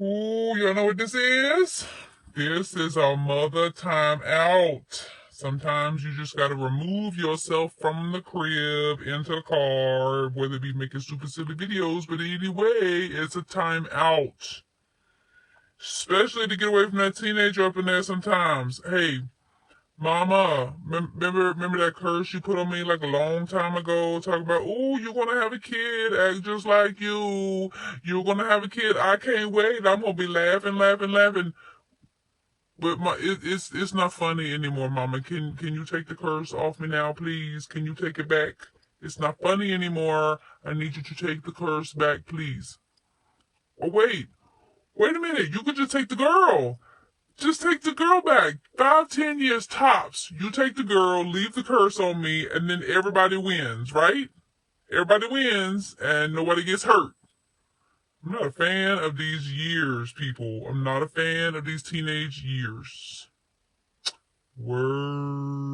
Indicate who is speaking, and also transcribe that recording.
Speaker 1: Ooh, you know what this is? This is a mother time out. Sometimes you just gotta remove yourself from the crib into the car, whether it be making super silly videos, but anyway, it's a time out. Especially to get away from that teenager up in there sometimes. Hey, Mama, remember that curse you put on me like a long time ago? Talk about, oh, you're gonna have a kid, act just like you. You're gonna have a kid. I can't wait. I'm gonna be laughing, laughing, laughing. But it's not funny anymore, Mama. Can you take the curse off me now, please? Can you take it back? It's not funny anymore. I need you to take the curse back, please. Oh wait a minute. You could just take the girl. Just take the girl back. 5, 10 years tops. You take the girl, leave the curse on me, and then everybody wins, right? Everybody wins, and nobody gets hurt. I'm not a fan of these years, people. I'm not a fan of these teenage years. Word.